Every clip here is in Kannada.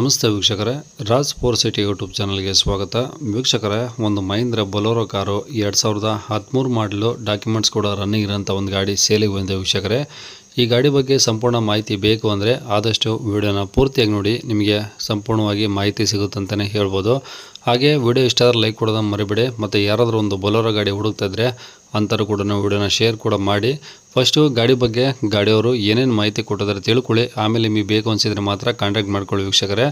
ನಮಸ್ತೆ ವೀಕ್ಷಕರೇ, ರಾಜ್ ಫೋರ್ ಸಿಟಿ ಯೂಟ್ಯೂಬ್ ಚಾನಲ್ಗೆ ಸ್ವಾಗತ. ವೀಕ್ಷಕರೇ, ಒಂದು ಮಹೀಂದ್ರ ಬೊಲೊರೋ ಕಾರು 2013 ಮಾಡಲು ಡಾಕ್ಯುಮೆಂಟ್ಸ್ ಕೂಡ ರನ್ನಿಂಗ್ ಇರೋಂಥ ಒಂದು ಗಾಡಿ ಸೇಲಿಗೆ ಬಂದಿದೆ ವೀಕ್ಷಕರೇ. ಈ ಗಾಡಿ ಬಗ್ಗೆ ಸಂಪೂರ್ಣ ಮಾಹಿತಿ ಬೇಕು ಅಂದರೆ ಆದಷ್ಟು ವಿಡಿಯೋನ ಪೂರ್ತಿಯಾಗಿ ನೋಡಿ, ನಿಮಗೆ ಸಂಪೂರ್ಣವಾಗಿ ಮಾಹಿತಿ ಸಿಗುತ್ತಂತಲೇ ಹೇಳ್ಬೋದು. ಹಾಗೆ ವಿಡಿಯೋ ಇಷ್ಟ ಆದರೆ ಲೈಕ್ ಕೊಡೋದನ್ನು ಮರಿಬೇಡಿ. ಮತ್ತು ಯಾರಾದರೂ ಒಂದು ಬೊಲೊರೋ ಗಾಡಿ ಹುಡುಕ್ತಾ ಇದ್ದರೆ ಅಂಥವ್ರು ಕೂಡ ವಿಡಿಯೋನ ಶೇರ್ ಕೂಡ ಮಾಡಿ. ಫಸ್ಟು ಗಾಡಿ ಬಗ್ಗೆ ಗಾಡಿಯವರು ಏನೇನು ಮಾಹಿತಿ ಕೊಟ್ಟಿದ್ದಾರೆ ತಿಳ್ಕೊಳ್ಳಿ, ಆಮೇಲೆ ನಿಮಗೆ ಬೇಕು ಅನಿಸಿದರೆ ಮಾತ್ರ ಕಾಂಟ್ಯಾಕ್ಟ್ ಮಾಡ್ಕೊಳ್ಳಿ ವೀಕ್ಷಕರೇ.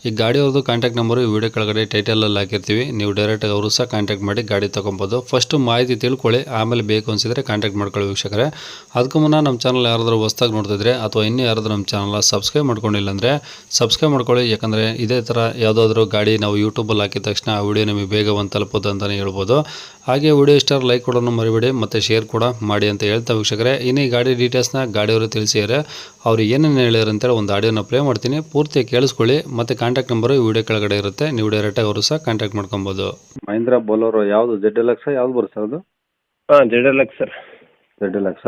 ಈ ಗಾಡಿಯವ್ರದ್ದು ಕಾಂಟ್ಯಾಕ್ಟ್ ನಂಬರು ವಿಡಿಯೋ ಕೆಳಗಡೆ ಟೈಟಲಲ್ಲಿ ಹಾಕಿರ್ತೀವಿ, ನೀವು ಡೈರೆಕ್ಟಾಗಿ ಅವರು ಸಹ ಕಾಂಟ್ಯಾಕ್ಟ್ ಮಾಡಿ ಗಾಡಿ ತೊಗೊಬೋದು. ಫಸ್ಟು ಮಾಹಿತಿ ತಿಳ್ಕೊಳ್ಳಿ, ಆಮೇಲೆ ಬೇಕು ಅನಿಸಿದರೆ ಕಾಂಟ್ಯಾಕ್ಟ್ ಮಾಡ್ಕೊಳ್ಳಿ ವೀಕ್ಷಕರೇ. ಅದಕ್ಕೂ ಮುನ್ನ ನಮ್ಮ ಚಾನಲ್ ಯಾರಾದರೂ ಹೊಸ್ದಾಗಿ ನೋಡ್ತಿದ್ರೆ ಅಥವಾ ಇನ್ನೂ ಯಾರಾದರೂ ನಮ್ಮ ಚಾನಲ್ನ ಸಬ್ಸ್ಕ್ರೈಬ್ ಮಾಡ್ಕೊಂಡಿಲ್ಲ ಅಂದರೆ ಸಬ್ಸ್ಕ್ರೈಬ್ ಮಾಡ್ಕೊಳ್ಳಿ. ಯಾಕಂದರೆ ಇದೇ ಥರ ಯಾವುದಾದ್ರೂ ಗಾಡಿ ನಾವು ಯೂಟ್ಯೂಬಲ್ಲಿ ಹಾಕಿದ ತಕ್ಷಣ ಆ ವಿಡಿಯೋ ನಿಮಗೆ ಬೇಗ ಒಂದು ತಲುಪೋದು ಅಂತಲೇ ಹೇಳ್ಬೋದು. ಹಾಗೆ ವಿಡಿಯೋ ಇಷ್ಟ ಲೈಕ್ ಕೊಡೋನು ಮರಿಬೇಡಿ ಮತ್ತು ಶೇರ್ ಕೂಡ ಮಾಡಿ ಅಂತ ಹೇಳ್ತಾ ವೀಕ್ಷಕರೇ. ಇನ್ನು ಈ ಗಾಡಿ ಡೀಟೇಲ್ಸ್ನ ಗಾಡಿಯವರು ತಿಳಿಸಿದ್ದಾರೆ, ಅವರು ಏನೇನು ಹೇಳಿದ್ರು ಅಂತೇಳಿ ಒಂದು ಆಡಿಯೋನ ಪ್ಲೇ ಮಾಡ್ತೀನಿ, ಪೂರ್ತಿ ಕೇಳಿಸ್ಕೊಳ್ಳಿ. ಮತ್ತು ಕಾಂಟ್ಯಾಕ್ಟ್ ನಂಬರು ವಿಡಿಯೋ ಕೆಳಗಡೆ ಇರುತ್ತೆ, ನೀವು ಡೈರೆಕ್ಟಾಗಿ ಅವರು ಸಹ ಕಾಂಟ್ಯಾಕ್ಟ್ ಮಾಡ್ಕೊಬೋದು. ಮಹೀಂದ್ರ ಬೊಲೊರೋ ಯಾವುದು ZLX ಯಾವ್ದು ಬರುತ್ತೆ ಸರ್ ಅದು? ZLX sir. ZLX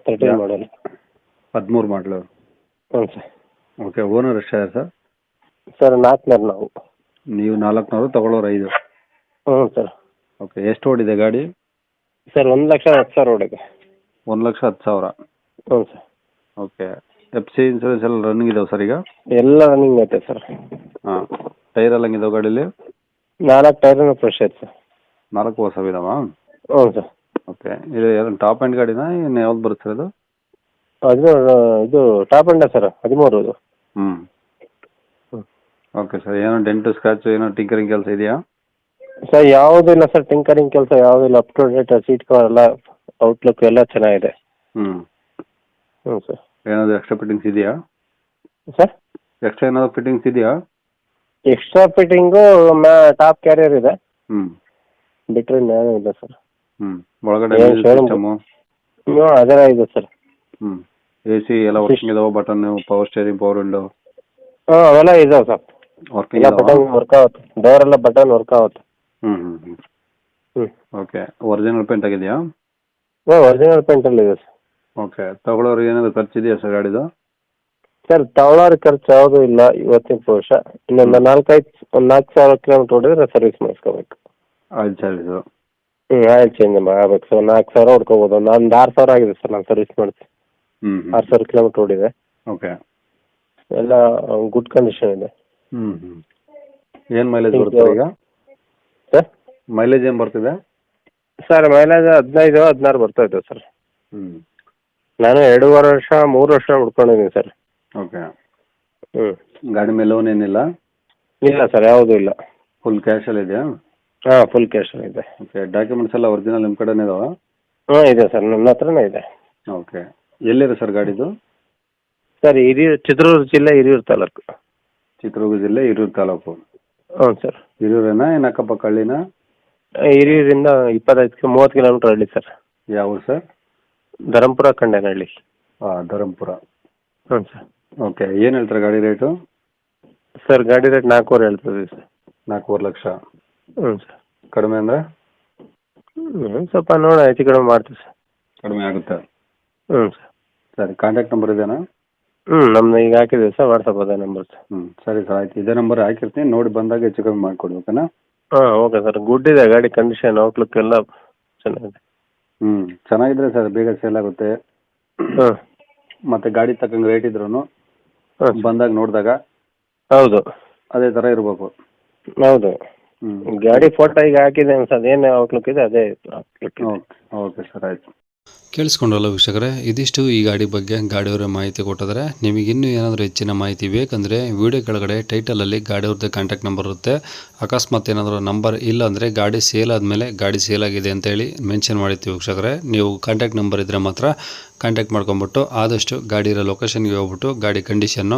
13 ಮಾಡಲ್, 13 ಮಾಡಲು. ಹ್ಞೂ ಸರ್. ಓಕೆ, ಓನರ್ ಎಷ್ಟಾಗಿದೆ ಸರ್? ಸರ್ 400 ನೀವು 400, ತಗೊಳ್ಳೋರು 5. ಹ್ಞೂ ಸರ್. ಓಕೆ, ಎಷ್ಟು ಓಡಿದೆ ಗಾಡಿ? ಸರ್ 1,10,000 ಓಡಿದೆ. 1,10,000. ಹ್ಞೂ ಸರ್. ಓಕೆ, FC ಇನ್ಸೂರೆನ್ಸ್ ಎಲ್ಲ ರನ್ನಿಂಗ್ ಇದಾವೆ ಸರ್ ಈಗ? ಎಲ್ಲ ರನ್ನಿಂಗ್ ಐತೆ ಸರ್. ಹಾಂ, ಟೈರ್ ಎಲ್ಲ ಹಂಗಿದಾವೆ ಗಾಡೀಲಿ? 4 ಟೈರ್ನು ಫ್ರೆಶ್ ಐತೆ ಸರ್. 4 ಹೊಸ ಇದಾವಾ? ಹ್ಞೂ ಸರ್. ಓಕೆ, ಇದು ಯಾರು ಟಾಪ್ ಆ್ಯಂಡ್ ಗಾಡಿನಾ ಇನ್ನು ಯಾವ್ದು ಬರುತ್ತೆ ಸರ್ ಇದು? ಇದು ಟಾಪ್ ಎಂಡ ಸರ್, 13 ಇದು. ಹ್ಞೂ. ಓಕೆ ಸರ್, ಏನೋ ಡೆಂಟು ಸ್ಕ್ರಾಚು ಏನೋ ಟಿಂಕರಿಂಗ್ ಕೆಲಸ ಇದೆಯಾ? ಸರ್ ಯಾವುದೂ ಇಲ್ಲ ಸರ್, ಟಿಂಕರಿಂಗ್ ಕೆಲಸ ಯಾವುದೂ ಇಲ್ಲ. Up to date, seat cover ಎಲ್ಲ, ಔಟ್ಲುಕ್ ಎಲ್ಲ ಚೆನ್ನಾಗಿದೆ. ಹ್ಞೂ. ಹ್ಞೂ ಸರ್. ಏನಾದರೂ ಎಕ್ಸ್ಟ್ರಾ ಫಿಟ್ಟಿಂಗ್ಸ್ ಇದೆಯಾ ಸರ್? ಎಕ್ಸ್ಟ್ರಾ ಏನಾದರೂ ಫಿಟ್ಟಿಂಗ್ಸ್ ಇದೆಯಾ? ಎಕ್ಸ್ಟ್ರಾ ಫಿಟ್ಟಿಂಗು ಟಾಪ್ ಕ್ಯಾರಿಯರ್ ಇದೆ, ಹ್ಞೂ. ಬಿಟ್ಟರೆ ಇನ್ನೇನೂ ಇಲ್ಲ ಸರ್. ಹ್ಞೂ, ಒಳಗಡೆ ಸಿಸ್ಟಮು? ಹ್ಞೂ, ಅದೆಲ್ಲ ಇದೆ ಸರ್. ಹ್ಞೂ, AC ಎಲ್ಲ ವರ್ಕಿಂಗ್ ಇದಾವೆ? Button, power steering, power window? ಹಾಂ, ಅವೆಲ್ಲ ಇದಾವೆ ಸರ್. ವರ್ಕಿಂಗ್ ಎಲ್ಲ ಬಟನ್ ವರ್ಕ್ ಆಗುತ್ತೆ, ಡೋರ್ ಎಲ್ಲ ಬಟನ್ ವರ್ಕ್ ಆಗುತ್ತೆ. ಹ್ಞೂ. ಓಕೆ, ಒರಿಜಿನಲ್ ಪೇಂಟ್ ಆಗಿದೆಯಾ? ಹ್ಞೂ, ಒರಿಜಿನಲ್ ಪೇಂಟಲ್ಲಿ ಇದೆ ಸರ್. ಓಕೆ, ತಗೊಳ್ಳೋರು ಏನಾದರೂ ಖರ್ಚು ಇದೆಯಾ ಸರ್ ಗಾಡಿದು? ಸರ್ ತಗೊಳ್ಳೋರು ಖರ್ಚು ಯಾವುದೂ ಇಲ್ಲ. ಇವತ್ತಿನ ವರ್ಷ ಇನ್ನೊಂದು 4,000 ಕಿಲೋಮೀಟ್ರ್ ಹೊಡಿದ್ರೆ ಸರ್ವಿಸ್ ಮಾಡಿಸ್ಕೋಬೇಕು. Oil charge? ಹ್ಞೂ, ಆಯಿಲ್ ಚೇಂಜ್ ಆಗಬೇಕು ಸರ್. 4,000 ಹೊಡ್ಕೋಬೋದು. ಒಂದು 6,000 ಆಗಿದೆ ಸರ್ ನಾನು ಸರ್ವಿಸ್ ಮಾಡಿಸಿ. 6,000 ಕಿಲೋಮೀಟ್ರ್ ಹೊಡಿದೆ. ಓಕೆ, ಎಲ್ಲ ಗುಡ್ ಕಂಡೀಷನ್ ಇದೆ. ಏನು ಮೈಲೇಜ್ ಬರುತ್ತೆ ಈಗ ಸರ್? ಮೈಲೇಜ್ ಏನು ಬರ್ತಿದೆ ಸರ್? ಮೈಲೇಜ್ 15-16 ಬರ್ತಾ ಇದೆ ಸರ್. ನಾನು 2.5 ವರ್ಷ 3 ವರ್ಷ ಹುಡ್ಕೊಂಡಿದ್ದೀನಿ ಸರ್. ಓಕೆ. ಗಾಡಿ ಮೇಲೆ ಲೋನ್ ಏನಿಲ್ಲ? ಇಲ್ಲ ಸರ್, ಯಾವುದೂ ಇಲ್ಲ. ಫುಲ್ ಕ್ಯಾಶಲ್ಲಿ ಇದೆಯಾ? ಹಾಂ, ಫುಲ್ ಕ್ಯಾಶ್ ಇದೆ. ಓಕೆ, ಡಾಕ್ಯುಮೆಂಟ್ಸ್ ಎಲ್ಲ ಒರಿಜಿನಲ್ ನಿಮ್ಮ ಕಡೆನೇ ಇದಾವೆ? ಹಾಂ, ಇದೆ ಸರ್, ನನ್ನ ಹತ್ರನೇ ಇದೆ. ಓಕೆ, ಎಲ್ಲಿದೆ ಸರ್ ಗಾಡಿದು? ಸರ್ ಚಿತ್ರದುರ್ಗ ಜಿಲ್ಲೆ, ಹಿರಿಯೂರು ತಾಲೂಕು. ಚಿತ್ರದುರ್ಗ ಜಿಲ್ಲೆ, ಹಿರಿಯೂರು ತಾಲೂಕು? ಹ್ಞೂ ಸರ್. ಹಿರಿಯೂರೇನಾ ಏನು ಅಕ್ಕಪಕ್ಕ ಹಳ್ಳಿನಾ? ಹಿರಿಯೂರಿಂದ 25-30 ಕಿಲೋಮೀಟ್ರ್ ಹಳ್ಳಿ ಸರ್. ಯಾವ ಊರು ಸರ್? ಧರಂಪುರ ಕಂಡೇನಹಳ್ಳಿ. ಹಾಂ, ಧರಂಪುರ. ಹ್ಞೂ ಸರ್. ಓಕೆ, ಏನು ಹೇಳ್ತಾರೆ ಗಾಡಿ ರೇಟು? ಸರ್ ಗಾಡಿ ರೇಟ್ 4,000 ಹೇಳ್ತೀವಿ ಸರ್. 4,5 ಲಕ್ಷ? ಹ್ಞೂ ಸರ್. ಕಡಿಮೆ ಅಂದರೆ? ಸ್ವಲ್ಪ ನೋಡೋಣ, ಹೆಚ್ಚು ಕಡಿಮೆ ಮಾಡ್ತೀವಿ ಸರ್. ಕಡಿಮೆ ಆಗುತ್ತೆ? ಹ್ಞೂ ಸರ್. ಸರಿ, ಕಾಂಟ್ಯಾಕ್ಟ್ ನಂಬರ್ ಇದೆಯಾ? ನಮ್ದು ಈಗ ಹಾಕಿದ್ದೀವಿ ಸರ್, ವಾಟ್ಸಪ್ ಅದೇ ನಂಬರ್ ಸರ್. ಸರಿ ಸರ್, ಆಯ್ತು, ಇದೇ ನಂಬರ್ ಹಾಕಿರ್ತೀನಿ, ನೋಡಿ ಬಂದಾಗ ಹೆಚ್ಚು ಕಮ್ಮಿ ಮಾಡಿಕೊಡಿ. ಓಕೆನಾ? ಹಾಂ, ಓಕೆ ಸರ್. ಗುಡ್ ಇದೆ ಗಾಡಿ ಕಂಡೀಷನ್, ಔಟ್ಲುಕ್ ಎಲ್ಲ ಚೆನ್ನಾಗಿದೆ. ಚೆನ್ನಾಗಿದ್ರೆ ಸರ್ ಬೇಗ ಸೇಲ್ ಆಗುತ್ತೆ. ಹಾಂ. ಮತ್ತು ಗಾಡಿ ತಕ್ಕಂಗೆ ರೇಟ್ ಇದ್ರೂ ಬಂದಾಗ ನೋಡಿದಾಗ ಹೌದು, ಅದೇ ಥರ ಇರಬೇಕು. ಹೌದು. ಗಾಡಿ ಫೋಟೋ ಈಗ ಹಾಕಿದೆ ಸರ್, ಏನು ಔಟ್ಲುಕ್ ಇದೆ ಅದೇ ಔಟ್ಲುಕ್ ಇದೆ. ಓಕೆ ಸರ್, ಆಯಿತು. ಕೇಳಿಸ್ಕೊಂಡ್ರಲ್ಲ ವೀಕ್ಷಕರೇ, ಇದಿಷ್ಟು ಈ ಗಾಡಿ ಬಗ್ಗೆ ಗಾಡಿಯವರ ಮಾಹಿತಿ ಕೊಟ್ಟಿದ್ದಾರೆ. ನಿಮಗೆ ಇನ್ನೂ ಏನಾದರೂ ಹೆಚ್ಚಿನ ಮಾಹಿತಿ ಬೇಕಂದರೆ ವಿಡಿಯೋ ಕೆಳಗಡೆ ಟೈಟಲಲ್ಲಿ ಗಾಡಿಯವ್ರದ್ದು ಕಾಂಟ್ಯಾಕ್ಟ್ ನಂಬರ್ ಇರುತ್ತೆ. ಅಕಸ್ಮಾತ್ ಏನಾದರೂ ನಂಬರ್ ಇಲ್ಲ ಅಂದರೆ ಗಾಡಿ ಸೇಲ್ ಆದಮೇಲೆ ಗಾಡಿ ಸೇಲ್ ಆಗಿದೆ ಅಂತೇಳಿ ಮೆನ್ಷನ್ ಮಾಡಿರ್ತೀವಿ ವೀಕ್ಷಕರೇ. ನೀವು ಕಾಂಟ್ಯಾಕ್ಟ್ ನಂಬರ್ ಇದ್ದರೆ ಮಾತ್ರ ಕಾಂಟ್ಯಾಕ್ಟ್ ಮಾಡ್ಕೊಂಬಿಟ್ಟು ಆದಷ್ಟು ಗಾಡಿ ಇರೋ ಲೊಕೇಶನ್ಗೆ ಹೋಗ್ಬಿಟ್ಟು ಗಾಡಿ ಕಂಡೀಷನ್ನು,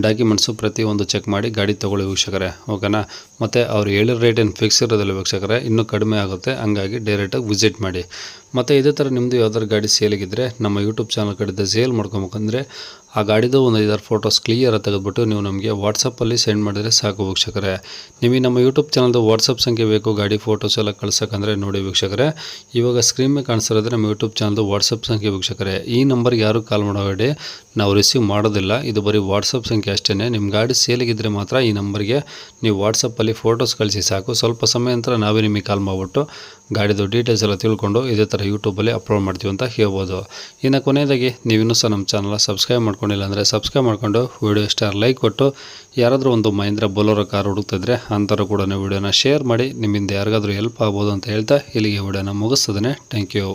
ಡಾಕ್ಯುಮೆಂಟ್ಸು ಪ್ರತಿಯೊಂದು ಚೆಕ್ ಮಾಡಿ ಗಾಡಿ ತೊಗೊಳ್ಳಿ ವೀಕ್ಷಕರೇ. ಓಕೆನಾ? ಮತ್ತು ಅವ್ರು ಹೇಳಿರೋ ರೇಟ್ ಏನು ಫಿಕ್ಸ್ ಇರೋದಿಲ್ಲ ವೀಕ್ಷಕರೇ, ಇನ್ನೂ ಕಡಿಮೆ ಆಗುತ್ತೆ. ಹಂಗಾಗಿ ಡೈರೆಕ್ಟಾಗಿ ವಿಸಿಟ್ ಮಾಡಿ. ಮತ್ತು ಇದೇ ಥರ ನಿಮ್ಮದು ಯಾವ್ದಾದ್ರು ಗಾಡಿ ಸೇಲಿಗಿದ್ದರೆ ನಮ್ಮ ಯೂಟ್ಯೂಬ್ ಚಾನಲ್ ಕಡೆಯಿಂದ ಸೇಲ್ ಮಾಡ್ಕೊಬೇಕಂದ್ರೆ ಆ ಗಾಡಿದು ಒಂದು 5-6 ಫೋಟೋಸ್ ಕ್ಲಿಯರಾಗಿ ತೆಗೆದುಬಿಟ್ಟು ನೀವು ನಮಗೆ ವಾಟ್ಸಪ್ಪಲ್ಲಿ ಸೆಂಡ್ ಮಾಡಿದರೆ ಸಾಕು ವೀಕ್ಷಕರೇ. ನಿಮಗೆ ನಮ್ಮ ಯೂಟ್ಯೂಬ್ ಚಾನಲ್ದು ವಾಟ್ಸಪ್ ಸಂಖ್ಯೆ ಬೇಕು ಗಾಡಿ ಫೋಟೋಸ್ ಎಲ್ಲ ಕಳ್ಸೋಕ್ಕಂದರೆ ನೋಡಿ ವೀಕ್ಷಕರೇ, ಇವಾಗ ಸ್ಕ್ರೀನ್ ಮೇಲೆ ಕಾಣಿಸ್ತಿರೋದು ನಮ್ಮ ಯೂಟ್ಯೂಬ್ ಚಾನಲ್ದು ವಾಟ್ಸಪ್ ಸಂಖ್ಯೆ ವೀಕ್ಷಕರೇ. ಈ ನಂಬರ್ಗೆ ಯಾರು ಕಾಲ್ ಮಾಡಬೇಡಿ, ನಾವು ರಿಸೀವ್ ಮಾಡೋದಿಲ್ಲ. ಇದು ಬರೀ ವಾಟ್ಸಪ್ ಸಂಖ್ಯೆ ಅಷ್ಟೇ. ನಿಮ್ಮ ಗಾಡಿ ಸೇಲಿಗಿದ್ರೆ ಮಾತ್ರ ಈ ನಂಬರ್ಗೆ ನೀವು ವಾಟ್ಸಪ್ಪಲ್ಲಿ ಫೋಟೋಸ್ ಕಳಿಸಿ ಸಾಕು. ಸ್ವಲ್ಪ ಸಮಯ ನಂತರ ನಾವೇ ನಿಮಗೆ ಕಾಲ್ ಮಾಡಿಬಿಟ್ಟು ಗಾಡಿದು ಡೀಟೇಲ್ಸ್ ಎಲ್ಲ ತಿಳ್ಕೊಂಡು ಇದೇ ಥರ ಯೂಟ್ಯೂಬಲ್ಲಿ ಅಪ್ಲೋಡ್ ಮಾಡ್ತೀವಿ ಅಂತ ಹೇಳ್ಬೋದು. ಇನ್ನು ಕೊನೆಯದಾಗಿ ನೀವು ಇನ್ನೂ ಸಹ ನಮ್ಮ ಚಾನಲ್ನ ಸಬ್ಸ್ಕ್ರೈಬ್ ಮಾಡ್ಕೊಂಡಿಲ್ಲ ಅಂದರೆ ಸಬ್ಸ್ಕ್ರೈಬ್ ಮಾಡ್ಕೊಂಡು ವಿಡಿಯೋ ಇಷ್ಟ ಲೈಕ್ ಕೊಟ್ಟು ಯಾರಾದರೂ ಒಂದು ಮಹೀಂದ್ರ ಬೊಲೊರೋ ಕಾರ್ ಹುಡುಕ್ತಿದ್ರೆ ಅಂಥವ್ರು ಕೂಡ ವಿಡಿಯೋನ ಶೇರ್ ಮಾಡಿ, ನಿಮ್ಮಿಂದ ಯಾರಿಗಾದರೂ ಹೆಲ್ಪ್ ಆಗ್ಬೋದು ಅಂತ ಹೇಳ್ತಾ ಇಲ್ಲಿಗೆ ವಿಡಿಯೋನ ಮುಗಿಸ್ತದೆ. Thank you.